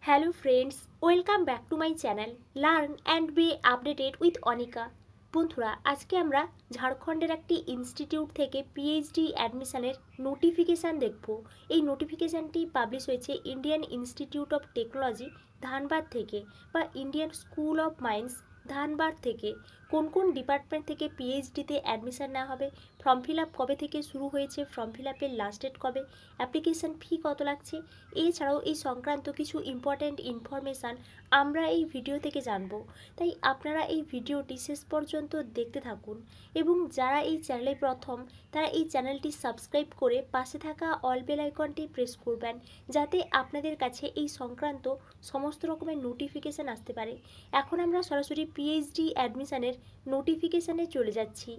Hello friends, welcome back to my channel learn and B updated with Anika. বন্ধুরা, আজকে আমরা ঝাড়খণ্ডের একটি ইনস্টিটিউট থেকে পিএইচডি অ্যাডমিশনের নোটিফিকেশান দেখব। এই নোটিফিকেশানটি পাবলিশ হয়েছে Indian Institute of technology Dhanbad থেকে বা Indian School of Mines Dhanbad থেকে। কোন কোন ডিপার্টমেন্ট থেকে পিএইচডিতে অ্যাডমিশান নেওয়া হবে, ফর্ম ফিল আপ কবে থেকে শুরু হয়েছে, ফর্ম ফিল আপের লাস্ট ডেট কবে, অ্যাপ্লিকেশান ফি কত লাগছে, এছাড়াও এই সংক্রান্ত কিছু ইম্পর্ট্যান্ট ইনফরমেশান আমরা এই ভিডিও থেকে জানব। তাই আপনারা এই ভিডিওটি শেষ পর্যন্ত দেখতে থাকুন এবং যারা এই চ্যানেলে প্রথম তারা এই চ্যানেলটি সাবস্ক্রাইব করে পাশে থাকা অল বেল আইকনটি প্রেস করবেন, যাতে আপনাদের কাছে এই সংক্রান্ত সমস্ত রকমের নোটিফিকেশান আসতে পারে। এখন আমরা সরাসরি পিএইচডি অ্যাডমিশানের নোটিফিকেশানে চলে যাচ্ছি।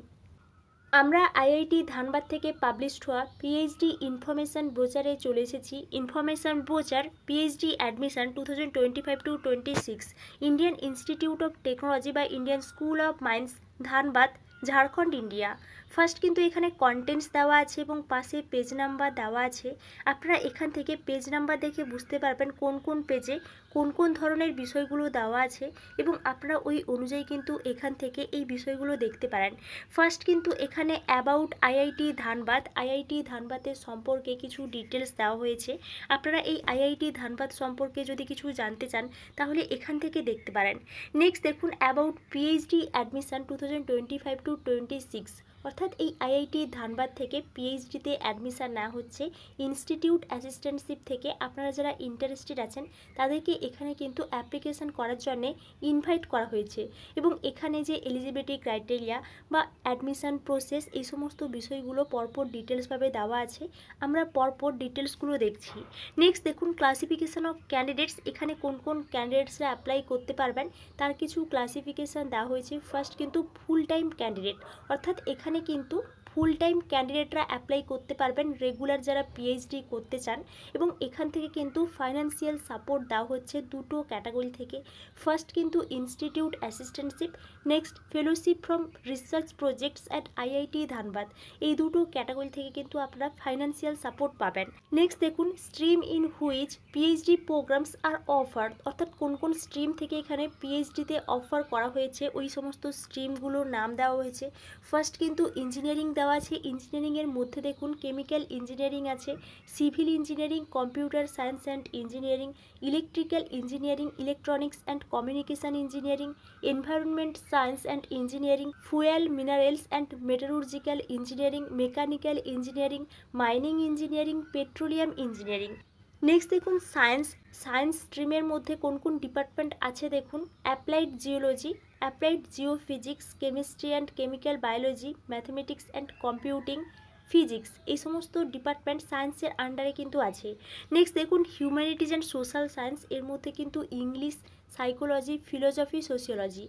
আমরা আইআইটি ধানবাদ থেকে পাবলিশড হওয়া পিএইচডি ইনফরমেশান ব্রোচারে চলে এসেছি। Information brochure PhD admission 2025-26 Indian Institute of Technology বা Indian School of Mines Dhanbad, Jharkhand, India. First কিন্তু এখানে কন্টেন্টস দেওয়া আছে এবং পাশে পেজ নাম্বার দেওয়া আছে। আপনারা এখান থেকে পেজ নাম্বার দেখে বুঝতে পারবেন কোন কোন পেজে কোন কোন ধরনের বিষয়গুলো দেওয়া আছে এবং আপনারা ওই অনুযায়ী কিন্তু এখান থেকে এই বিষয়গুলো দেখতে পারেন। ফার্স্ট কিন্তু এখানে অ্যাবাউট আইআইটি ধানবাদের সম্পর্কে কিছু ডিটেলস দেওয়া হয়েছে। আপনারা এই আইআইটি ধানবাদ সম্পর্কে যদি কিছু জানতে চান তাহলে এখান থেকে দেখতে পারেন। নেক্সট দেখুন অ্যাবাউট পিএইচডি অ্যাডমিশন 2025-26, অর্থাৎ এই আইআইটি ধানবাদ থেকে পিএইচডিতে অ্যাডমিশান নেওয়া হচ্ছে ইনস্টিটিউট অ্যাসিস্ট্যান্টশিপ থেকে। আপনারা যারা ইন্টারেস্টেড আছেন তাদেরকে এখানে কিন্তু অ্যাপ্লিকেশান করার জন্যে ইনভাইট করা হয়েছে এবং এখানে যে এলিজিবিলিটি ক্রাইটেরিয়া বা অ্যাডমিশান প্রসেস এই সমস্ত বিষয়গুলো পরপর ডিটেলসভাবে দেওয়া আছে। আমরা পরপর ডিটেলসগুলো দেখছি। নেক্সট দেখুন ক্লাসিফিকেশান অফ ক্যান্ডিডেটস। এখানে কোন কোন ক্যান্ডিডেটসরা অ্যাপ্লাই করতে পারবেন তার কিছু ক্লাসিফিকেশান দেওয়া হয়েছে। ফার্স্ট কিন্তু ফুল টাইম ক্যান্ডিডেট, অর্থাৎ এখানে কিন্তু ফুল টাইম ক্যান্ডিডেটরা অ্যাপ্লাই করতে পারবেন, রেগুলার যারা পিএইচডি করতে চান। এবং এখান থেকে কিন্তু ফাইন্যান্সিয়াল সাপোর্ট দেওয়া হচ্ছে দুটো ক্যাটাগরি থেকে। ফার্স্ট কিন্তু institute assistantship, next fellowship from research projects at IIT Dhanbad. এই দুটো ক্যাটাগরি থেকে কিন্তু আপনারা ফাইন্যান্সিয়াল সাপোর্ট পাবেন। নেক্সট দেখুন stream in which PhD programs are offer, অর্থাৎ কোন কোন স্ট্রিম থেকে এখানে পিএইচডিতে অফার করা হয়েছে ওই সমস্ত স্ট্রিমগুলোর নাম দেওয়া হয়েছে। ফার্স্ট কিন্তু ইঞ্জিনিয়ারিং দেওয়া আছে। ইঞ্জিনিয়ারিংয়ের মধ্যে দেখুন কেমিক্যাল ইঞ্জিনিয়ারিং আছে, civil engineering, computer science and engineering, electrical engineering, electronics and communication engineering, environment science and engineering, fuel minerals and metallurgical engineering, mechanical engineering, mining engineering, petroleum engineering. Next দেখুন science স্ট্রিমের মধ্যে কোন কোন department আছে দেখুন। Applied geology, applied geophysics, chemistry and chemical biology, mathematics and computing, physics, এই সমস্ত department সায়েন্সের আন্ডারে কিন্তু আছে। নেক্সট দেখুন হিউম্যানিটিজ অ্যান্ড সোশ্যাল সায়েন্স, এর মধ্যে কিন্তু English, psychology, philosophy, sociology,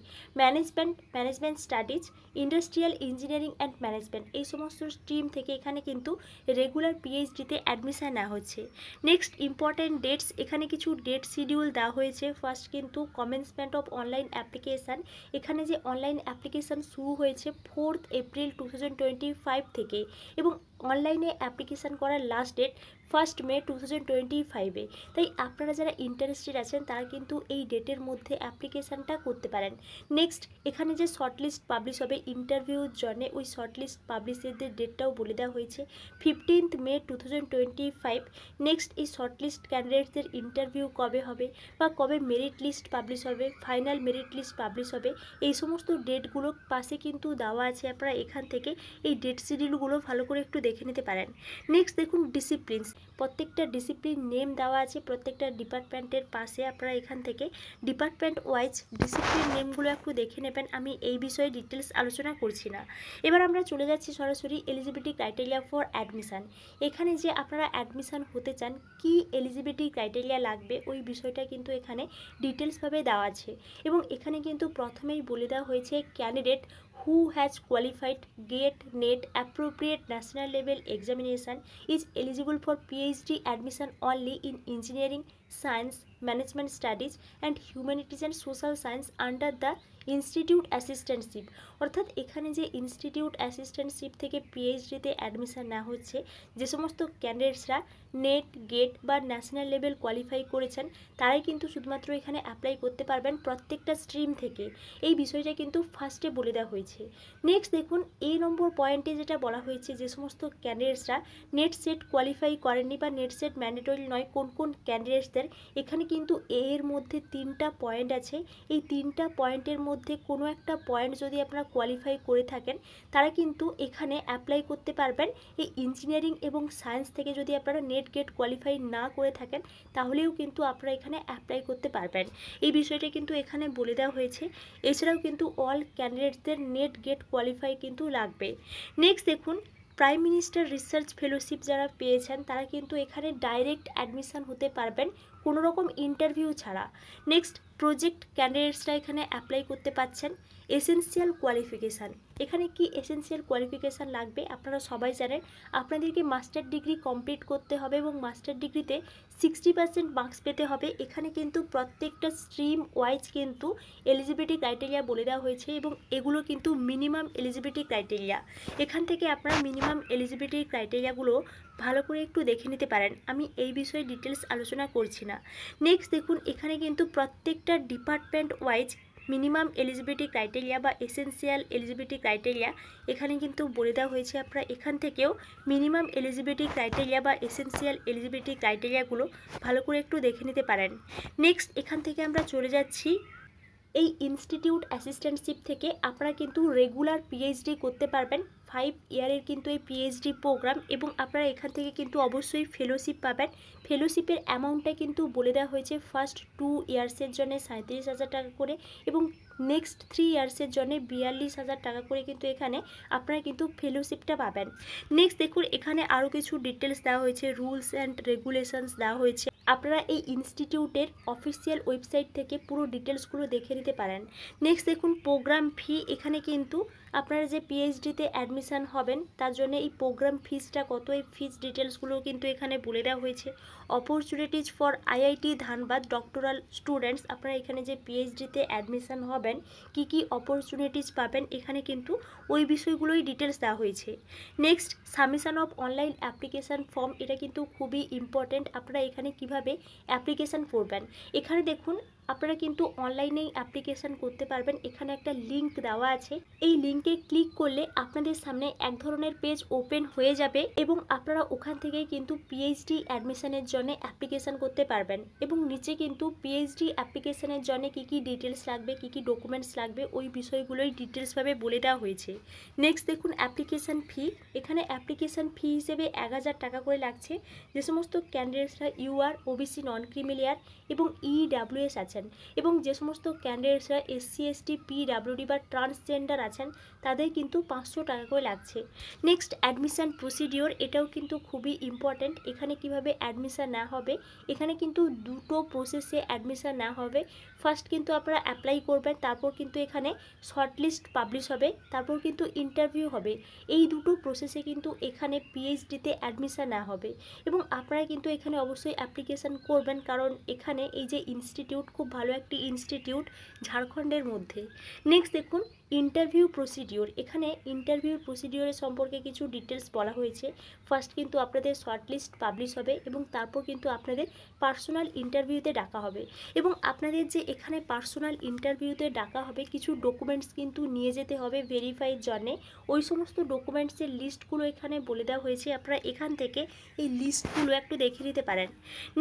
management studies, industrial engineering and management, এই সমস্ত স্ট্রিম থেকে এখানে কিন্তু রেগুলার পিএইচডিতে অ্যাডমিশান নেওয়া হচ্ছে। নেক্সট ইম্পর্ট্যান্ট ডেটস, এখানে কিছু ডেট শিডিউল দেওয়া হয়েছে। ফার্স্ট কিন্তু কমেন্সমেন্ট অফ অনলাইন অ্যাপ্লিকেশান, এখানে যে অনলাইন অ্যাপ্লিকেশান শুরু হয়েছে 4 এপ্রিল 2025 থেকে এবং অনলাইনে অ্যাপ্লিকেশান করার লাস্ট ডেট 1 মে 2025-এ। তাই আপনারা যারা ইন্টারেস্টেড আছেন তারা কিন্তু এই ডেটের মধ্যে অ্যাপ্লিকেশানটা করতে পারেন। নেক্সট এখানে যে শর্টলিস্ট পাবলিশ হবে ইন্টারভিউর জন্য, ওই শর্টলিস্ট পাবলিশের ডেটটাও বলে দেওয়া হয়েছে 15 মে 2025। নেক্সট এই শর্টলিস্ট ক্যান্ডিডেটসদের ইন্টারভিউ কবে হবে বা কবে মেরিট লিস্ট পাবলিশ হবে, ফাইনাল মেরিট লিস্ট পাবলিশ হবে, এই সমস্ত ডেটগুলো পাশে কিন্তু দেওয়া আছে। আপনারা এখান থেকে এই ডেট শিডিউলগুলো ভালো করে একটু দেখে নিতে পারেন। নেক্সট দেখুন ডিসিপ্লিনস, প্রত্যেকটা ডিসিপ্লিন নেম দেওয়া আছে প্রত্যেকটা ডিপার্টমেন্টের পাশে। আপনারা এখান থেকে ডিপার্টমেন্ট ওয়াইজ ডিসিপ্লিন নেমগুলো একটু দেখে নেবেন। আমি এই বিষয়ে ডিটেলস আলোচনা করছি না। এবার আমরা চলে যাচ্ছি সরাসরি এলিজিবিলিটি ক্রাইটেরিয়া ফর অ্যাডমিশান। এখানে যে আপনারা অ্যাডমিশান হতে চান কি এলিজিবিলিটি ক্রাইটেরিয়া লাগবে ওই বিষয়টা কিন্তু এখানে ডিটেলসভাবে দেওয়া আছে এবং এখানে কিন্তু প্রথমেই বলে দেওয়া হয়েছে candidate who has qualified GATE NET appropriate national level examination is eligible for PhD admission only in engineering, science, management studies and humanities and social science under the institute assistantship, অর্থাৎ এখানে যে ইনস্টিটিউট অ্যাসিস্ট্যান্টশিপ থেকে পিএইচডিতে admission নেওয়া হচ্ছে, যে সমস্ত ক্যান্ডিডেটসরা net, gate বা national level qualify করেছেন তারাই কিন্তু শুধুমাত্র এখানে অ্যাপ্লাই করতে পারবেন প্রত্যেকটা স্ট্রিম থেকে। এই বিষয়টা কিন্তু ফার্স্টে বলে দেওয়া হয়েছে। নেক্সট দেখুন, এই নম্বর পয়েন্টে যেটা বলা হয়েছে, যে সমস্ত ক্যান্ডিডেটসরা নেট সেট কোয়ালিফাই করেননি বা নেট সেট ম্যান্ডেটরি নয় কোন কোন ক্যান্ডিডেটসদের, এখানে কিন্তু এর মধ্যে 3টা পয়েন্ট আছে। এই 3টা পয়েন্টের মধ্যে কোনো একটা পয়েন্ট যদি আপনারা কোয়ালিফাই করে থাকেন তারা কিন্তু এখানে অ্যাপ্লাই করতে পারবেন। এই ইঞ্জিনিয়ারিং এবং সায়েন্স থেকে যদি আপনারা নেট গেট কোয়ালিফাই না করে থাকেন তাহলেও কিন্তু আপনারা এখানে অ্যাপ্লাই করতে পারবেন। এই বিষয়টা কিন্তু এখানে বলে দেওয়া হয়েছে। এছাড়াও কিন্তু অল ক্যান্ডিডেটসদের নেট গেট কোয়ালিফাই কিন্তু লাগবে। নেক্সট দেখুন, প্রাইম মিনিস্টার রিসার্চ ফেলোশিপ যারা পেয়েছেন তারা কিন্তু এখানে ডাইরেক্ট অ্যাডমিশন হতে পারবেন কোনো রকম ইন্টারভিউ ছাড়া। নেক্সট, প্রজেক্ট ক্যান্ডিডেটসরা এখানে অ্যাপ্লাই করতে পারছেন। এসেনশিয়াল কোয়ালিফিকেশান, এখানে কি এসেনশিয়াল কোয়ালিফিকেশান লাগবে আপনারা সবাই জানেন, আপনাদেরকে মাস্টার ডিগ্রি কমপ্লিট করতে হবে এবং মাস্টার ডিগ্রিতে 60% মার্কস পেতে হবে। এখানে কিন্তু প্রত্যেকটা স্ট্রিম ওয়াইজ কিন্তু এলিজিবিলিটি ক্রাইটেরিয়া বলে দেওয়া হয়েছে এবং এগুলো কিন্তু মিনিমাম এলিজিবিলিটি ক্রাইটেরিয়া। এখান থেকে আপনারা মিনিমাম এলিজিবিলিটি ক্রাইটেরিয়াগুলো ভালো করে একটু দেখে নিতে পারেন, আমি এই বিষয়ে ডিটেলস আলোচনা করছি না। নেক্সট দেখুন, এখানে কিন্তু প্রত্যেকটা department wise minimum eligibility criteria বা এসেনশিয়াল এলিজিবিলিটি ক্রাইটেরিয়া এখানে কিন্তু বলে দেওয়া হয়েছে। আপনারা এখান থেকেও মিনিমাম এলিজিবিলিটি ক্রাইটেরিয়া বা এসেনশিয়াল এলিজিবিলিটি ক্রাইটেরিয়াগুলো ভালো করে একটু দেখে নিতে পারেন। নেক্সট, এখান থেকে আমরা চলে যাচ্ছি, এই ইনস্টিটিউট অ্যাসিস্ট্যান্টশিপ থেকে আপনারা কিন্তু রেগুলার পিএইচডি করতে পারবেন। 5 ইয়ারের কিন্তু এই পিএইচডি প্রোগ্রাম এবং আপনারা এখান থেকে কিন্তু অবশ্যই ফেলোশিপ পাবেন। ফেলোশিপের অ্যামাউন্টটা কিন্তু বলে দেওয়া হয়েছে, ফার্স্ট 2 ইয়ার্সের জন্য 37,000 টাকা করে এবং নেক্সট 3 ইয়ার্সের জন্য 42,000 টাকা করে কিন্তু এখানে আপনারা কিন্তু ফেলোশিপটা পাবেন। নেক্সট দেখুন, এখানে আরও কিছু ডিটেলস দেওয়া হয়েছে, রুলস অ্যান্ড রেগুলেশনস দেওয়া হয়েছে। আপনারা এই ইনস্টিটিউটের অফিসিয়াল ওয়েবসাইট থেকে পুরো ডিটেলসগুলো দেখে নিতে পারেন। নেক্সট দেখুন, প্রোগ্রাম ফি, এখানে কিন্তু আপনারা যে পিএইচডিতে অ্যাডমিশান হবেন তার জন্য এই প্রোগ্রাম ফিসটা কত, এই ফিস ডিটেলসগুলো কিন্তু এখানে বলে দেওয়া হয়েছে। Opportunities for IIT Dhanbad doctoral students, আপনারা এখানে যে পিএইচডিতে অ্যাডমিশান হবেন কি কি অপরচুনিটিজ পাবেন এখানে কিন্তু ওই বিষয়গুলোই ডিটেলস দেওয়া হয়েছে। Next, submission of online application form, এটা কিন্তু খুবই ইম্পর্ট্যান্ট। আপনারা এখানে কিভাবে অ্যাপ্লিকেশান করবেন, এখানে দেখুন আপনারা কিন্তু অনলাইনেই অ্যাপ্লিকেশান করতে পারবেন। এখানে একটা লিঙ্ক দেওয়া আছে, এই লিঙ্কে ক্লিক করলে আপনাদের সামনে এক ধরনের পেজ ওপেন হয়ে যাবে এবং আপনারা ওখান থেকেই কিন্তু পিএইচডি অ্যাডমিশনের জন্য অ্যাপ্লিকেশান করতে পারবেন এবং নিচে কিন্তু পিএইচডি অ্যাপ্লিকেশানের জন্য কী কী ডিটেলস লাগবে, কী কী ডকুমেন্টস লাগবে ওই বিষয়গুলোই ডিটেলসভাবে বলে দেওয়া হয়েছে। নেক্সট দেখুন, অ্যাপ্লিকেশান ফি, এখানে অ্যাপ্লিকেশান ফি হিসেবে 1,000 টাকা করে লাগছে। যে সমস্ত ক্যান্ডিডেটসরা ইউআর, ওবিসি, নন ক্রিমিলিয়ার এবং ইডাব্লিউএস আছেন এবং যে সমস্ত ক্যান্ডিডেটসরা এসসি, এসটি, পিডাব্লিউডি বা ট্রান্সজেন্ডার আছেন তাদের কিন্তু 500 টাকা করে লাগছে। নেক্সট, অ্যাডমিশান প্রসিডিওর, এটাও কিন্তু খুবই ইম্পর্ট্যান্ট। এখানে কিভাবে অ্যাডমিশান নেওয়া হবে, এখানে কিন্তু দুটো প্রসেসে অ্যাডমিশান নেওয়া হবে। ফার্স্ট কিন্তু আপনারা অ্যাপ্লাই করবেন, তারপর কিন্তু এখানে শর্টলিস্ট পাবলিশ হবে, তারপর কিন্তু ইন্টারভিউ হবে। এই দুটো প্রসেসে কিন্তু এখানে পিএইচডিতে অ্যাডমিশান নেওয়া হবে এবং আপনারা কিন্তু এখানে অবশ্যই অ্যাপ্লিকেশান করবেন, কারণ এখানে এই যে ইনস্টিটিউট খুব ভালো একটি ইনস্টিটিউট ঝাড়খণ্ডের মধ্যে। নেক্সট দেখুন, ইন্টারভিউ প্রসিডিওর, এখানে ইন্টারভিউ প্রসিডিওরের সম্পর্কে কিছু ডিটেলস বলা হয়েছে। ফার্স্ট কিন্তু আপনাদের শর্টলিস্ট পাবলিশ হবে এবং তারপর কিন্তু আপনাদের পার্সোনাল ইন্টারভিউতে ডাকা হবে এবং আপনাদের যে এখানে পার্সোনাল ইন্টারভিউতে ডাকা হবে কিছু ডকুমেন্টস কিন্তু নিয়ে যেতে হবে ভেরিফাইয়ের জন্যে। ওই সমস্ত ডকুমেন্টসের লিস্টগুলো এখানে বলে দেওয়া হয়েছে, আপনারা এখান থেকে এই লিস্টগুলো একটু দেখে নিতে পারেন।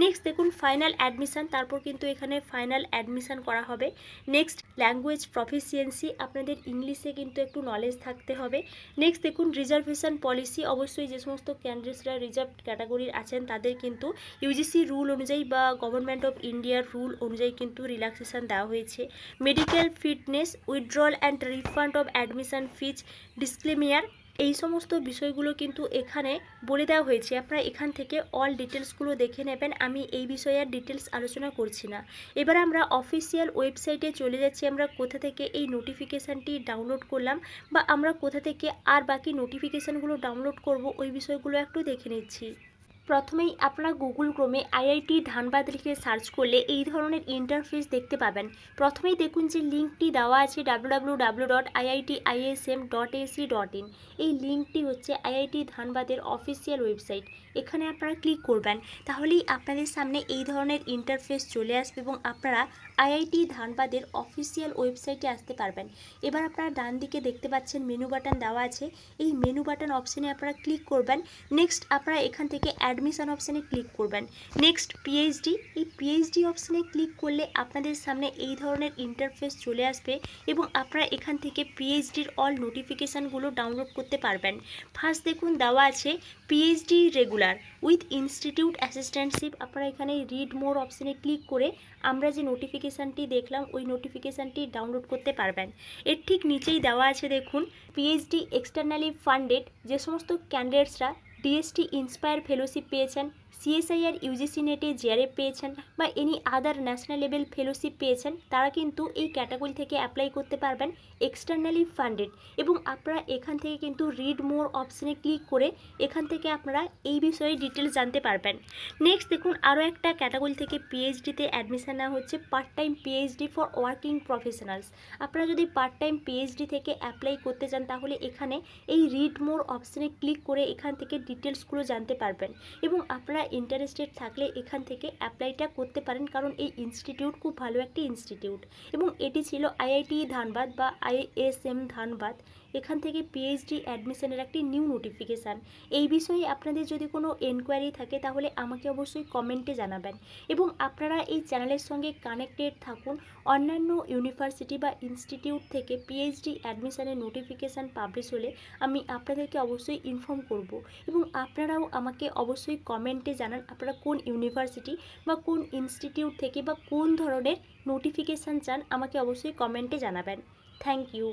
নেক্সট দেখুন, ফাইনাল অ্যাডমিশান, তারপর কিন্তু এখানে ফাইনাল অ্যাডমিশান করা হবে। নেক্সট, ল্যাঙ্গুয়েজ প্রফিসিয়েন্সি, আপনাদের ইংলিশে কিন্তু একটু নলেজ থাকতে হবে। নেক্সট দেখুন, রিজার্ভেশন পলিসি, অবশ্যই যে সমস্ত ক্যান্ডিডেটসরা রিজার্ভ ক্যাটাগরির আছেন তাদের কিন্তু ইউজিসি রুল অনুযায়ী বা গভর্নমেন্ট অফ ইন্ডিয়ার রুল অনুযায়ী কিন্তু রিল্যাক্সেশন দেওয়া হয়েছে। Medical fitness, withdrawal and refund of admission fees, disclaimer, এই সমস্ত বিষয়গুলো কিন্তু এখানে বলে দেওয়া হয়েছে। আপনারা এখান থেকে অল ডিটেলসগুলো দেখে নেবেন, আমি এই বিষয়ে আর ডিটেলস আলোচনা করছি না। এবার আমরা অফিসিয়াল ওয়েবসাইটে চলে যাচ্ছি, আমরা কোথা থেকে এই নোটিফিকেশানটি ডাউনলোড করলাম বা আমরা কোথা থেকে আর বাকি নোটিফিকেশানগুলো ডাউনলোড করব ওই বিষয়গুলো একটু দেখে নিচ্ছি। প্রথমেই আপনারা গুগল ক্রোমে আইআইটি ধানবাদ লিখে সার্চ করলে এই ধরনের ইন্টারফেস দেখতে পাবেন। প্রথমেই দেখুন যে লিঙ্কটি দেওয়া আছে www.iitism.ac.in। এই লিঙ্কটি হচ্ছে আইআইটি ধানবাদের অফিসিয়াল ওয়েবসাইট। এখানে আপনারা ক্লিক করবেন, তাহলেই আপনাদের সামনে এই ধরনের ইন্টারফেস চলে আসবে এবং আপনারা আইআইটি ধানবাদের অফিসিয়াল ওয়েবসাইটে আসতে পারবেন। এবার আপনারা ডান দিকে দেখতে পাচ্ছেন মেনু বাটন দেওয়া আছে, এই মেনু বাটন অপশানে আপনারা ক্লিক করবেন। নেক্সট আপনারা এখান থেকে অ্যাডমিশন অপশানে ক্লিক করবেন। নেক্সট পিএইচডি, এই পিএইচডি অপশানে ক্লিক করলে আপনাদের সামনে এই ধরনের ইন্টারফেস চলে আসবে এবং আপনারা এখান থেকে পিএইচডির অল নোটিফিকেশানগুলো ডাউনলোড করতে পারবেন। ফার্স্ট দেখুন দেওয়া আছে PhD regular with institute assistantship. আপনারা এখানে রিড মোর অপশানে ক্লিক করে আমরা যে নোটিফিকেশানটি দেখলাম ওই নোটিফিকেশানটি ডাউনলোড করতে পারবেন। এর ঠিক নিচেই দেওয়া আছে দেখুন পিএইচডি এক্সটার্নালি ফান্ডেড, যে সমস্ত ক্যান্ডিডেটসরা ডিএসটি ইন্সপায়ার ফেলোশিপ পেয়েছেন, সিএসআইআর ইউজিসি নেটে জেআরএফ পেয়েছেন বা any other national level fellowship পেয়েছেন, তারা কিন্তু এই ক্যাটাগরি থেকে অ্যাপ্লাই করতে পারবেন এক্সটার্নালি ফান্ডেড। এবং আপনারা এখান থেকে কিন্তু রিড মোর অপশানে ক্লিক করে এখান থেকে আপনারা এই বিষয়ে ডিটেলস জানতে পারবেন। নেক্সট দেখুন আরও একটা ক্যাটাগরি থেকে পিএইচডিতে অ্যাডমিশন নেওয়া হচ্ছে, part time PhD for working professionals. আপনারা যদি পার্ট টাইম পিএইচডি থেকে অ্যাপ্লাই করতে চান তাহলে এখানে এই রিড মোর অপশানে ক্লিক করে এখান থেকে ডিটেলসগুলো জানতে পারবেন এবং আপনারা ইন্টারেস্টেড থাকলে এখান থেকে অ্যাপ্লাইটা করতে পারেন, কারণ এই ইনস্টিটিউট খুব ভালো একটি ইনস্টিটিউট। এবং এটি ছিল আইআইটি ধানবাদ বা আইএসএম ধানবাদ, এখান থেকে পিএইচডি অ্যাডমিশনের একটি নিউ নোটিফিকেশান। এই বিষয়ে আপনাদের যদি কোনো এনকোয়ারি থাকে তাহলে আমাকে অবশ্যই কমেন্টে জানাবেন এবং আপনারা এই চ্যানেলের সঙ্গে কানেক্টেড থাকুন। অন্যান্য ইউনিভার্সিটি বা ইনস্টিটিউট থেকে পিএইচডি অ্যাডমিশনের নোটিফিকেশান পাবলিশ হলে আমি আপনাদেরকে অবশ্যই ইনফর্ম করব এবং আপনারাও আমাকে অবশ্যই কমেন্টে জানান আপনারা কোন ইউনিভার্সিটি বা কোন ইনস্টিটিউট থেকে বা কোন ধরনের নোটিফিকেশান চান, আমাকে অবশ্যই কমেন্টে জানাবেন। Thank you.